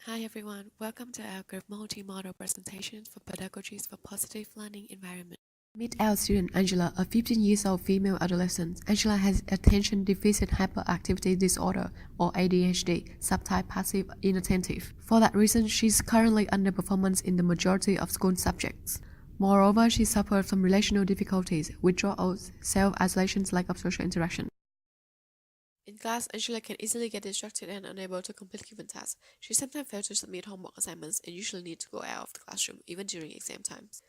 Hi everyone, welcome to our group multi-model presentation for Pedagogies for Positive Learning Environment. Meet our student Angela, a 15 years old female adolescent. Angela has attention deficit hyperactivity disorder or ADHD, subtype passive inattentive. For that reason, she's currently underperformance in the majority of school subjects. Moreover, she suffers from relational difficulties, withdrawals, self-isolation, lack of social interaction. In class, Angela can easily get distracted and unable to complete given tasks. She sometimes fails to submit homework assignments and usually needs to go out of the classroom, even during exam times.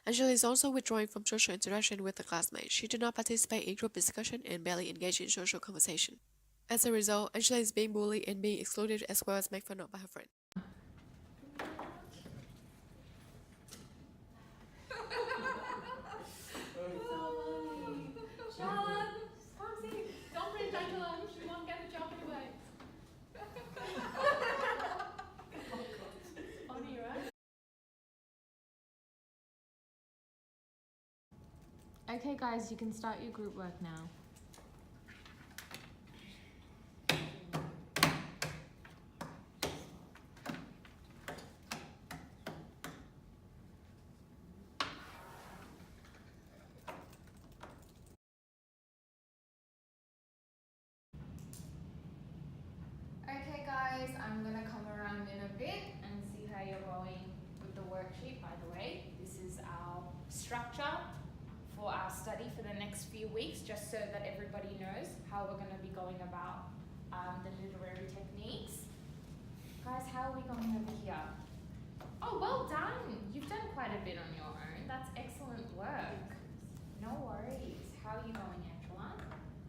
Angela is also withdrawing from social interaction with the classmates. She does not participate in group discussion and barely engage in social conversation. As a result, Angela is being bullied and being excluded as well as made fun of by her friends. Okay guys, you can start your group work now. Okay guys, I'm gonna come around in a bit and see how you're going with the worksheet. By the way, this is our structure for our study for the next few weeks, just so that everybody knows how we're gonna be going about the literary techniques. Guys, how are we going over here? Oh, well done! You've done quite a bit on your own. That's excellent work. No worries. How are you going, Angela?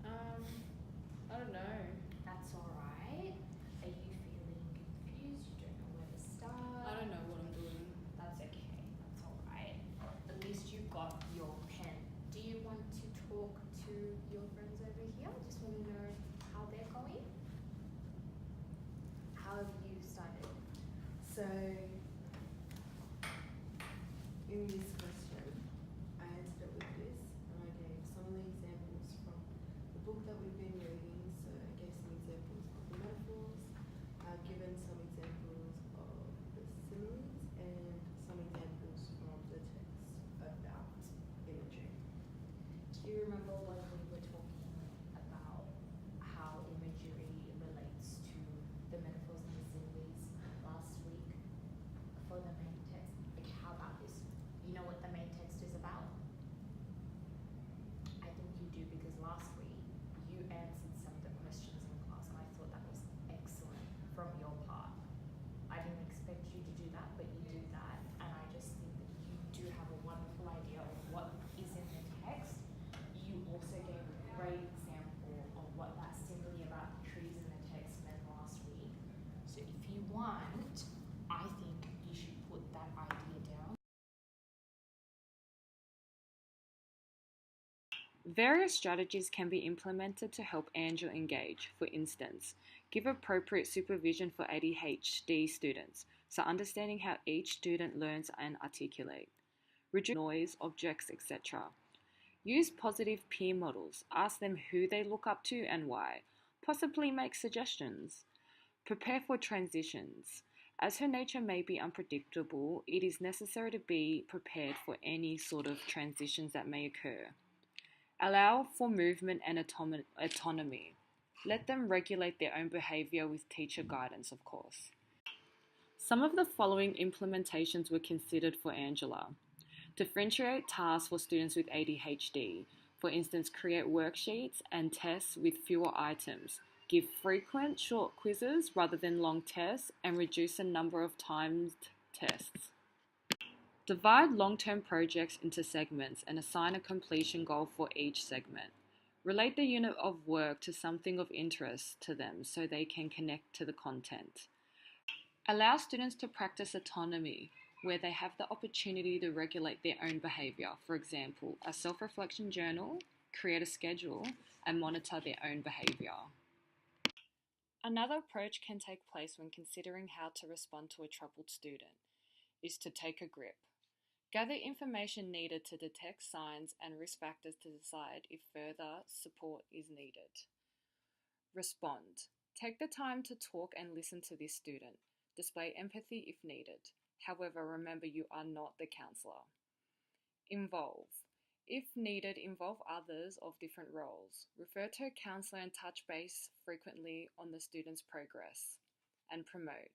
I don't know. That's alright. Are you feeling confused? You don't know where to start? I don't know what I'm doing. That's okay. That's alright. At least you've got your pen. Do you want to talk to your friends over here? Just want to know how they're going? How have you started? So, in this question, I answered it with this, and I gave some of the examples from the book that we've been reading. So, I gave some examples of the metaphors, I've given some examples of the similes, and some examples from the text about imagery. Do you remember when we were talking about how imagery relates to the metaphors and the similes last week for the main text? Like, how about this? You know what the main text is about? I think you do, because last week you answered some of the questions in class and I thought that was excellent from your part. I didn't expect you to do that, but you did that, and I just think that you do have a wonderful idea of what is in the text. You also gave a great example of what that simile about the trees in the text meant last week. So if you want, I think you should put that idea down. Various strategies can be implemented to help Angela engage. For instance, give appropriate supervision for ADHD students, so understanding how each student learns and articulate. Reduce noise, objects, etc. Use positive peer models. Ask them who they look up to and why. Possibly make suggestions. Prepare for transitions. As her nature may be unpredictable, it is necessary to be prepared for any sort of transitions that may occur. Allow for movement and autonomy. Let them regulate their own behavior with teacher guidance, of course. Some of the following implementations were considered for Angela. Differentiate tasks for students with ADHD. For instance, create worksheets and tests with fewer items. Give frequent short quizzes rather than long tests, and reduce the number of timed tests. Divide long-term projects into segments and assign a completion goal for each segment. Relate the unit of work to something of interest to them so they can connect to the content. Allow students to practice autonomy, where they have the opportunity to regulate their own behavior. For example, a self-reflection journal, create a schedule, and monitor their own behavior. Another approach can take place when considering how to respond to a troubled student is to take a grip. Gather information needed to detect signs and risk factors to decide if further support is needed. Respond. Take the time to talk and listen to this student. Display empathy if needed. However, remember you are not the counselor. Involve. If needed, involve others of different roles. Refer to a counselor and touch base frequently on the student's progress. And promote.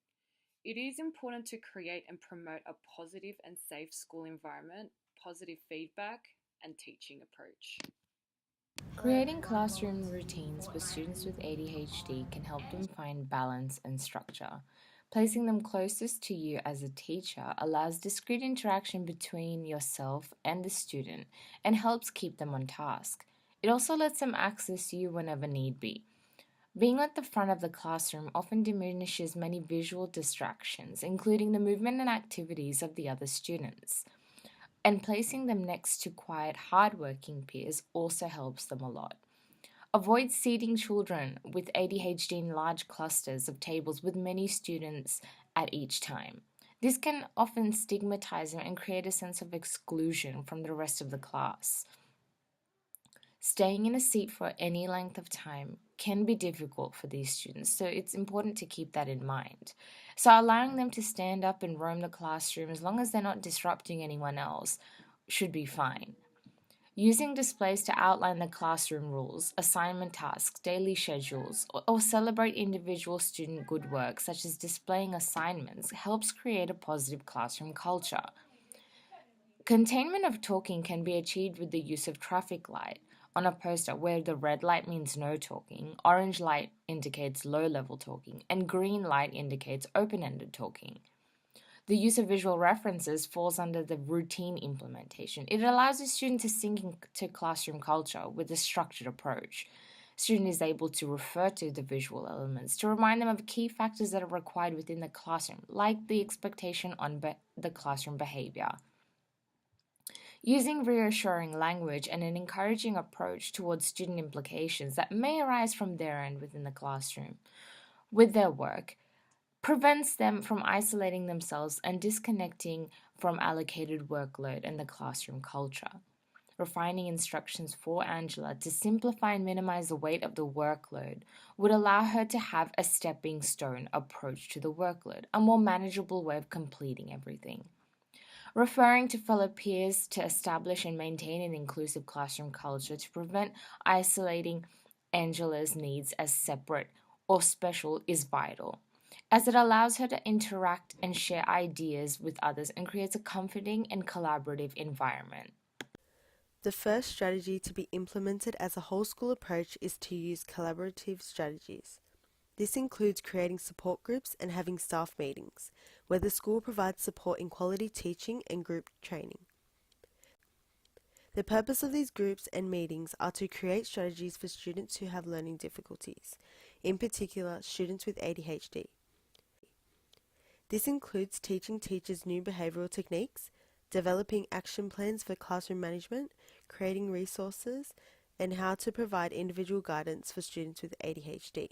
It is important to create and promote a positive and safe school environment, positive feedback, and teaching approach. Creating classroom routines for students with ADHD can help them find balance and structure. Placing them closest to you as a teacher allows discrete interaction between yourself and the student and helps keep them on task. It also lets them access you whenever need be. Being at the front of the classroom often diminishes many visual distractions, including the movement and activities of the other students. And placing them next to quiet, hardworking peers also helps them a lot. Avoid seating children with ADHD in large clusters of tables with many students at each time. This can often stigmatize them and create a sense of exclusion from the rest of the class. Staying in a seat for any length of time can be difficult for these students, so it's important to keep that in mind. So allowing them to stand up and roam the classroom as long as they're not disrupting anyone else should be fine. Using displays to outline the classroom rules, assignment tasks, daily schedules, or celebrate individual student good work, such as displaying assignments, helps create a positive classroom culture. Containment of talking can be achieved with the use of traffic light on a poster where the red light means no talking, orange light indicates low-level talking, and green light indicates open-ended talking. The use of visual references falls under the routine implementation. It allows the student to sink into classroom culture with a structured approach. Student is able to refer to the visual elements to remind them of key factors that are required within the classroom, like the expectation on the classroom behavior. Using reassuring language and an encouraging approach towards student implications that may arise from their end within the classroom with their work prevents them from isolating themselves and disconnecting from allocated workload and the classroom culture. Refining instructions for Angela to simplify and minimize the weight of the workload would allow her to have a stepping stone approach to the workload, a more manageable way of completing everything. Referring to fellow peers to establish and maintain an inclusive classroom culture to prevent isolating Angela's needs as separate or special is vital, as it allows her to interact and share ideas with others and creates a comforting and collaborative environment. The first strategy to be implemented as a whole school approach is to use collaborative strategies. This includes creating support groups and having staff meetings, where the school provides support in quality teaching and group training. The purpose of these groups and meetings are to create strategies for students who have learning difficulties, in particular students with ADHD. This includes teaching teachers new behavioural techniques, developing action plans for classroom management, creating resources, and how to provide individual guidance for students with ADHD.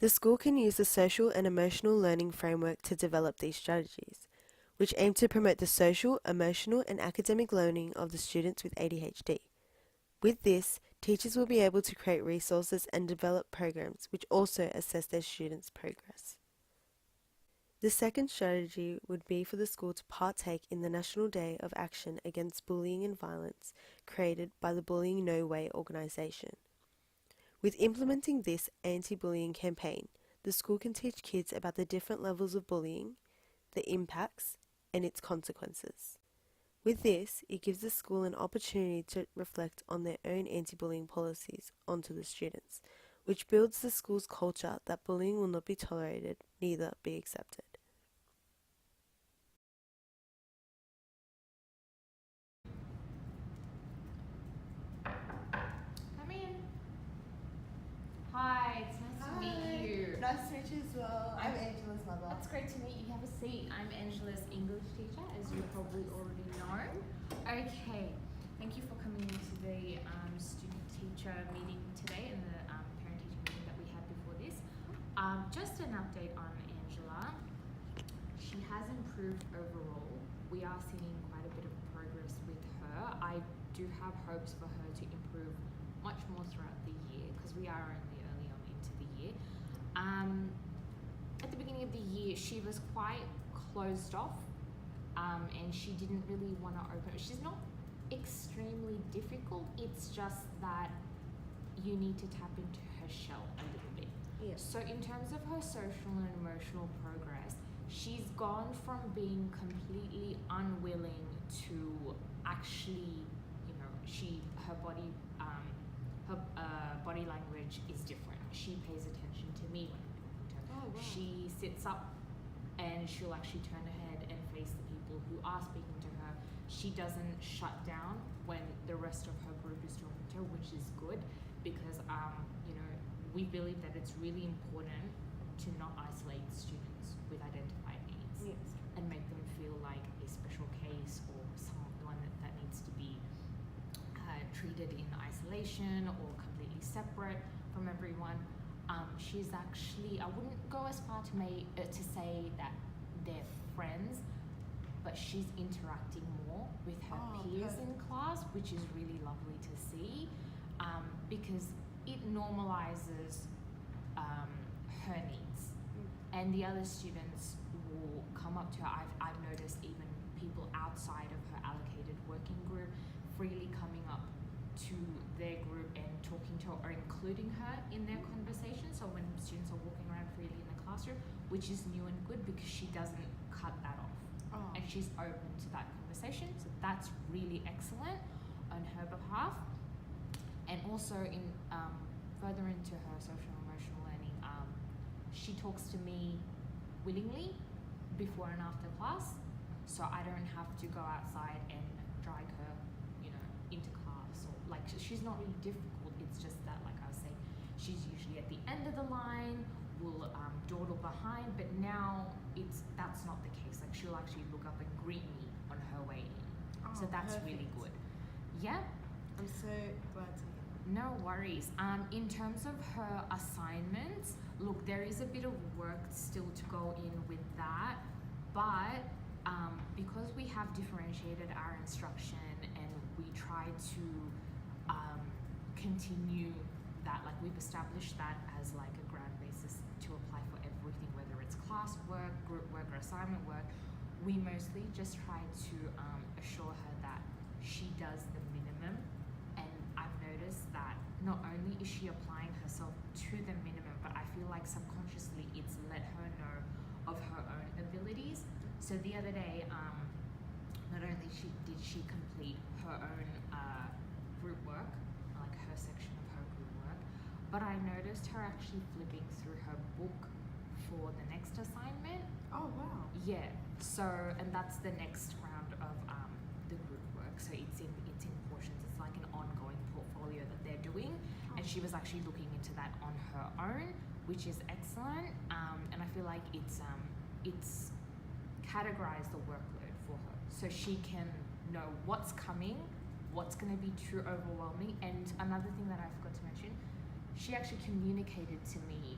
The school can use the social and emotional learning framework to develop these strategies, which aim to promote the social, emotional, and academic learning of the students with ADHD. With this, teachers will be able to create resources and develop programs which also assess their students' progress. The second strategy would be for the school to partake in the National Day of Action Against Bullying and Violence created by the Bullying No Way organisation. With implementing this anti-bullying campaign, the school can teach kids about the different levels of bullying, the impacts, and its consequences. With this, it gives the school an opportunity to reflect on their own anti-bullying policies onto the students, which builds the school's culture that bullying will not be tolerated, neither be accepted. Come in. Hi, it's nice to meet you. Nice to meet you as well. I'm Angela's mother. It's great to meet you. Have a seat. I'm Angela's English teacher, as you probably already know. Okay, thank you for coming into the student-teacher meeting today and the parent-teacher meeting that we had before this. Just an update on Angela. She has improved overall. We are seeing quite a bit of progress with her. I do have hopes for her to improve much more throughout the year because we are only early on into the year. she was quite closed off, and she didn't really want to open. She's not extremely difficult. It's just that you need to tap into her shell a little bit. Yeah. So in terms of her social and emotional progress, she's gone from being completely unwilling to actually, her body, body language is different. She pays attention to me when I'm talking to her. Oh, wow. She sits up and she'll actually turn her head and face the people who are speaking to her. She doesn't shut down when the rest of her group is talking to her, which is good because we believe that it's really important to not isolate students with identified needs Yes. and make them feel like a special case or someone that needs to be treated in isolation or completely separate from everyone. She's actually, I wouldn't go as far to say that they're friends, but she's interacting more with her peers in class, which is really lovely to see, because it normalizes her needs. And the other students will come up to her. I've noticed even people outside of her allocated working group freely coming up to their group and talking to her or including her in their conversation. So when students are walking around freely in the classroom, which is new and good because she doesn't cut that off. Oh. And she's open to that conversation. So that's really excellent on her behalf. And also in further into her social and emotional learning, she talks to me willingly before and after class, so I don't have to go outside and drag her, into class, or like she's not really difficult. It's just that, like I was saying, she's usually at the end of the line, will dawdle behind, but now that's not the case. Like she'll actually look up and greet me on her way in, so that's really good. Yeah. I'm so glad to hear. No worries. In terms of her assignments, look, there is a bit of work still to go in with that, but because we have differentiated our instruction and we try to continue that, like we've established that as like a grand basis to apply for everything, whether it's class work, group work, or assignment work, we mostly just try to assure her that she does the minimum. And I've noticed that not only is she applying herself to the minimum, but I feel like subconsciously it's let her know of her own abilities. So the other day, not only did she complete her own group work, like her section of her group work, but I noticed her actually flipping through her book for the next assignment. Oh, wow. Yeah. So, and that's the next round of the group work. So it's in portions. It's like an ongoing portfolio that they're doing, and she was actually looking into that on her own, which is excellent. And I feel like it's categorized the workload for her, so she can know what's coming, what's going to be too overwhelming. And another thing that I forgot to mention, she actually communicated to me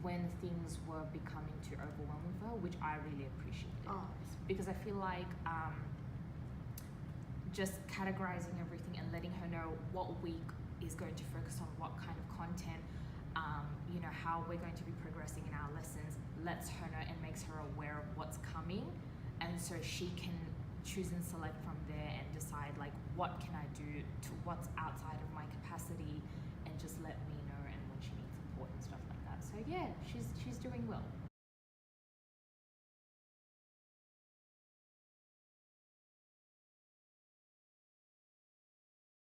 when things were becoming too overwhelming for her, which I really appreciated. Oh, Because I feel like just categorizing everything and letting her know what week is going to focus on what kind of content, how we're going to be progressing in our lessons, lets her know and makes her aware of what's coming, and so she can choose and select from there and decide like what can I do to what's outside of my capacity, and just let me know and when she needs support and stuff like that. So yeah, she's doing well.